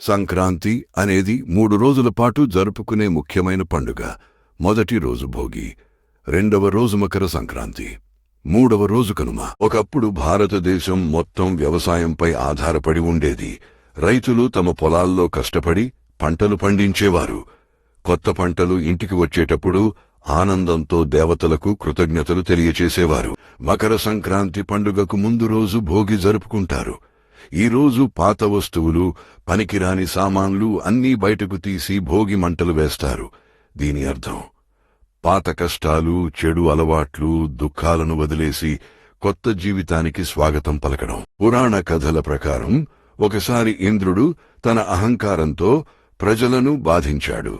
సంక్రాంతి అనేది 3 రోజుల పాటు జరుపుకునే ముఖ్యమైన పండుగ. మొదటి రోజు భోగి, రెండవ రోజు మకర సంక్రాంతి, మూడవ రోజు కనుమ. ఒకప్పుడు భారతదేశం మొత్తం వ్యవసాయంపై ఆధారపడి ఉండేది. రైతులు తమ పొలాల్లో కష్టపడి పంటలు పండించేవారు. కొత్త పంటలు ఇంటికి వచ్చేటప్పుడు ఆనందంతో దేవతలకు కృతజ్ఞతలు తెలియచేసేవారు. మకర సంక్రాంతి పండుగకు ముందు రోజు భోగి జరుపుకుంటారు. ఈ రోజు పాత వస్తువులు, పనికిరాని సామాన్లు అన్నీ బయటకు తీసి భోగి మంటలు వేస్తారు. దీని అర్థం పాత కష్టాలు, చెడు అలవాట్లు, దుఃఖాలను వదిలేసి కొత్త జీవితానికి స్వాగతం పలకడం. పురాణ కథల ప్రకారం ఒకసారి ఇంద్రుడు తన అహంకారంతో ప్రజలను బాధించాడు.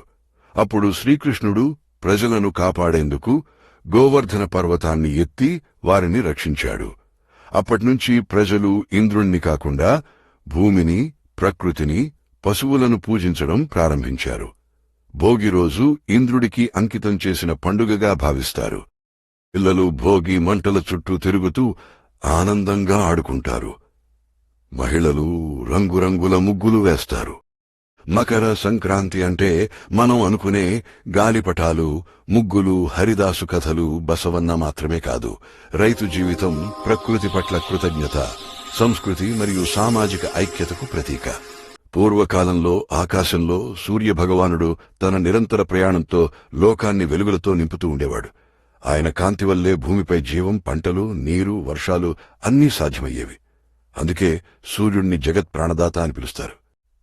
అప్పుడు శ్రీకృష్ణుడు ప్రజలను కాపాడేందుకు గోవర్ధన పర్వతాన్ని ఎత్తి వారిని రక్షించాడు. అప్పట్నుంచి ప్రజలు ఇంద్రుణ్ణి కాకుండా భూమిని, ప్రకృతిని, పశువులను పూజించడం ప్రారంభించారు. భోగి రోజు ఇంద్రుడికి అంకితం చేసిన పండుగగా భావిస్తారు. పిల్లలు భోగి మంటల చుట్టూ తిరుగుతూ ఆనందంగా ఆడుకుంటారు. మహిళలు రంగురంగుల ముగ్గులు వేస్తారు. మకర సంక్రాంతి అంటే మనం అనుకునే గాలిపటాలు, ముగ్గులు, హరిదాసు కథలు, బసవన్న మాత్రమే కాదు. రైతు జీవితం, ప్రకృతి పట్ల కృతజ్ఞత, సంస్కృతి మరియు సామాజిక ఐక్యతకు ప్రతీక. పూర్వకాలంలో ఆకాశంలో సూర్యభగవానుడు తన నిరంతర ప్రయాణంతో లోకాన్ని వెలుగులతో నింపుతూ ఉండేవాడు. ఆయన కాంతి వల్లే భూమిపై జీవం, పంటలు, నీరు, వర్షాలు అన్నీ సాధ్యమయ్యేవి. అందుకే సూర్యుడిని జగత్ ప్రాణదాత అని పిలుస్తారు.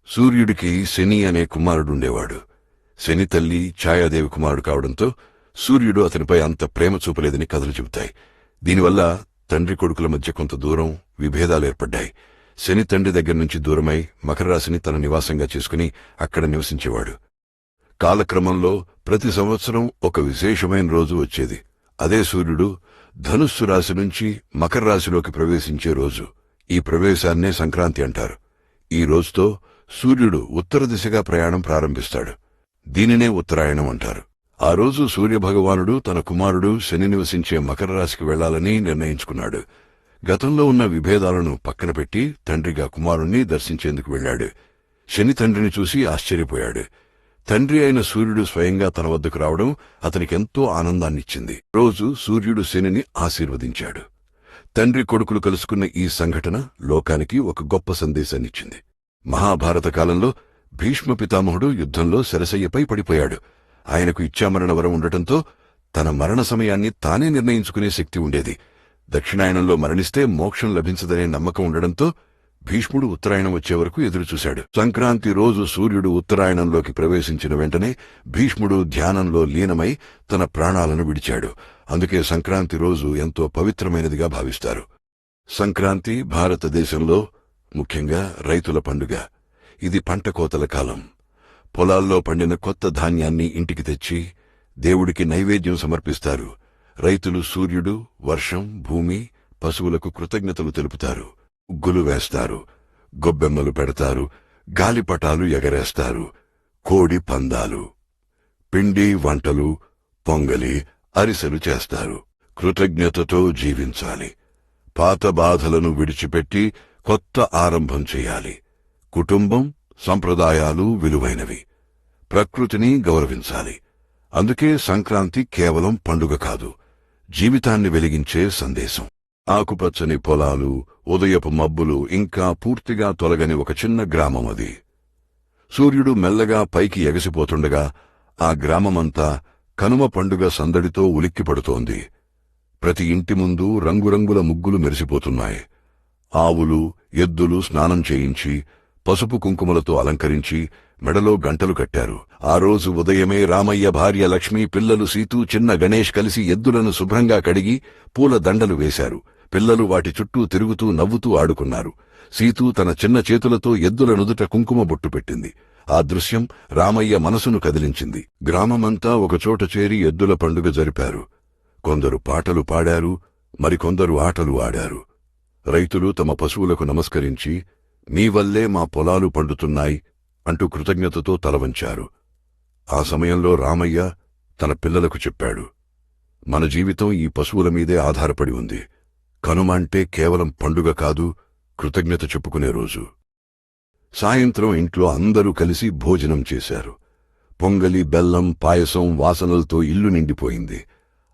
సూర్యుడికి శని అనే కుమారుడుండేవాడు. శని తల్లి ఛాయాదేవి కుమారుడు కావడంతో సూర్యుడు అతనిపై అంత ప్రేమ చూపలేదని కథలు చెబుతాయి. దీనివల్ల తండ్రి కొడుకుల మధ్య కొంత దూరం, విభేదాలు ఏర్పడ్డాయి. శని తండ్రి దగ్గర నుంచి దూరమై మకర రాశిని తన నివాసంగా చేసుకుని అక్కడ నివసించేవాడు. కాలక్రమంలో ప్రతి సంవత్సరం ఒక విశేషమైన రోజు వచ్చేది. అదే సూర్యుడు ధనుస్సు రాశి నుంచి మకర రాశిలోకి ప్రవేశించే రోజు. ఈ ప్రవేశాన్నే సంక్రాంతి అంటారు. ఈ రోజుతో సూర్యుడు ఉత్తర దిశగా ప్రయాణం ప్రారంభిస్తాడు. దీనినే ఉత్తరాయణం అంటారు. ఆ రోజు సూర్యభగవానుడు తన కుమారుడు శని నివసించే మకర రాశికి వెళ్లాలని నిర్ణయించుకున్నాడు. గతంలో ఉన్న విభేదాలను పక్కన పెట్టి తండ్రిగా కుమారుణ్ణి దర్శించేందుకు వెళ్లాడు. శని తండ్రిని చూసి ఆశ్చర్యపోయాడు. తండ్రి అయిన సూర్యుడు స్వయంగా తన వద్దకు రావడం అతనికెంతో ఆనందాన్నిచ్చింది. రోజు సూర్యుడు శనిని ఆశీర్వదించాడు. తండ్రి కొడుకులు కలుసుకున్న ఈ సంఘటన లోకానికి ఒక గొప్ప సందేశాన్నిచ్చింది. మహాభారత కాలంలో భీష్మ పితామహుడు యుద్ధంలో శరశయ్యపై పడిపోయాడు. ఆయనకు ఇచ్ఛామరణ వరం ఉండటంతో తన మరణ సమయాన్ని తానే నిర్ణయించుకునే శక్తి ఉండేది. దక్షిణాయనంలో మరణిస్తే మోక్షం లభించదనే నమ్మకం ఉండడంతో భీష్ముడు ఉత్తరాయణం వచ్చే వరకు ఎదురుచూశాడు. సంక్రాంతి రోజు సూర్యుడు ఉత్తరాయణంలోకి ప్రవేశించిన వెంటనే భీష్ముడు ధ్యానంలో లీనమై తన ప్రాణాలను విడిచాడు. అందుకే సంక్రాంతి రోజు ఎంతో పవిత్రమైనదిగా భావిస్తారు. సంక్రాంతి భారతదేశంలో ముఖ్యంగా రైతుల పండుగ. ఇది పంట కోతల కాలం. పొలాల్లో పండిన కొత్త ధాన్యాన్ని ఇంటికి తెచ్చి దేవుడికి నైవేద్యం సమర్పిస్తారు. రైతులు సూర్యుడు, వర్షం, భూమి, పశువులకు కృతజ్ఞతలు తెలుపుతారు. ముగ్గులు వేస్తారు, గొబ్బెమ్మలు పెడతారు, గాలిపటాలు ఎగరేస్తారు, కోడి పందాలు, పిండి వంటలు, పొంగలి, అరిసెలు చేస్తారు. కృతజ్ఞతతో జీవించాలి. పాత బాధలను విడిచిపెట్టి కొత్త ఆరంభం చేయాలి. కుటుంబం, సంప్రదాయాలు విలువైనవి. ప్రకృతిని గౌరవించాలి. అందుకే సంక్రాంతి కేవలం పండుగ కాదు, జీవితాన్ని వెలిగించే సందేశం. ఆకుపచ్చని పొలాలు, ఉదయపు మబ్బులు, ఇంకా పూర్తిగా తొలగని ఒక చిన్న గ్రామం అది. సూర్యుడు మెల్లగా పైకి ఎగసిపోతుండగా ఆ గ్రామమంతా కనుమ పండుగ సందడితో ఉలిక్కిపడుతోంది. ప్రతి ఇంటి ముందు రంగురంగుల ముగ్గులు మెరిసిపోతున్నాయి. ఆవులు, ఎద్దులు స్నానం చేయించి పసుపు కుంకుమలతో అలంకరించి మెడలో గంటలు కట్టారు. ఆ రోజు ఉదయమే రామయ్య భార్య లక్ష్మి, పిల్లలు సీతూ, చిన్న గణేష్ కలిసి ఎద్దులను శుభ్రంగా కడిగి పూల దండలు వేశారు. పిల్లలు వాటి చుట్టూ తిరుగుతూ నవ్వుతూ ఆడుకున్నారు. సీతూ తన చిన్న చేతులతో ఎద్దుల నుదుట కుంకుమ బొట్టు పెట్టింది. ఆ దృశ్యం రామయ్య మనసును కదిలించింది. గ్రామమంతా ఒకచోట చేరి ఎద్దుల పండుగ జరిపారు. కొందరు పాటలు పాడారు, మరికొందరు ఆటలు ఆడారు. రైతులు తమ పశువులకు నమస్కరించి మీ వల్లే మా పొలాలు పండుతున్నాయి అంటూ కృతజ్ఞతతో తలవంచారు. ఆ సమయంలో రామయ్య తన పిల్లలకు చెప్పాడు, మన జీవితం ఈ పశువుల మీదే ఆధారపడి ఉంది. కనుమ అంటే కేవలం పండుగ కాదు, కృతజ్ఞత చెప్పుకునే రోజు. సాయంత్రం ఇంట్లో అందరూ కలిసి భోజనం చేశారు. పొంగలి, బెల్లం, పాయసం వాసనలతో ఇల్లు నిండిపోయింది.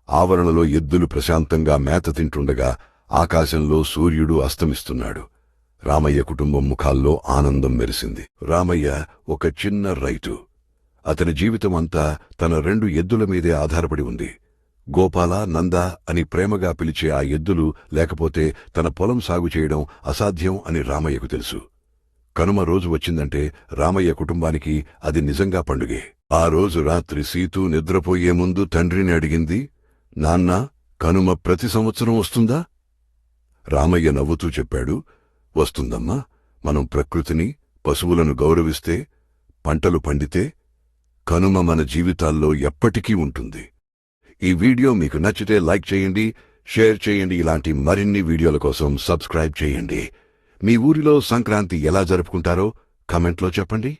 ఆవరణలో ఎద్దులు ప్రశాంతంగా మేత తింటుండగా ఆకాశంలో సూర్యుడు అస్తమిస్తున్నాడు. రామయ్య కుటుంబం ముఖాల్లో ఆనందం మెరిసింది. రామయ్య ఒక చిన్న రైతు. అతని జీవితమంతా తన 2 ఎద్దుల మీదే ఆధారపడి ఉంది. గోపాల, నంద అని ప్రేమగా పిలిచే ఆ ఎద్దులు లేకపోతే తన పొలం సాగు చేయడం అసాధ్యం అని రామయ్యకు తెలుసు. కనుమ రోజు వచ్చిందంటే రామయ్య కుటుంబానికి అది నిజంగా పండుగే. ఆ రోజు రాత్రి సీతు నిద్రపోయే ముందు తండ్రిని అడిగింది, నాన్నా, కనుమ ప్రతి సంవత్సరం వస్తుందా? రామయ్య నవ్వుతూ చెప్పాడు, వస్తుందమ్మా. మనం ప్రకృతిని, పశువులను గౌరవిస్తే, పంటలు పండితే కనుమ మన జీవితాల్లో ఎప్పటికీ ఉంటుంది. ఈ వీడియో మీకు నచ్చితే లైక్ చేయండి, షేర్ చేయండి. ఇలాంటి మరిన్ని వీడియోల కోసం సబ్స్క్రైబ్ చేయండి. మీ ఊరిలో సంక్రాంతి ఎలా జరుపుకుంటారో కామెంట్లో చెప్పండి.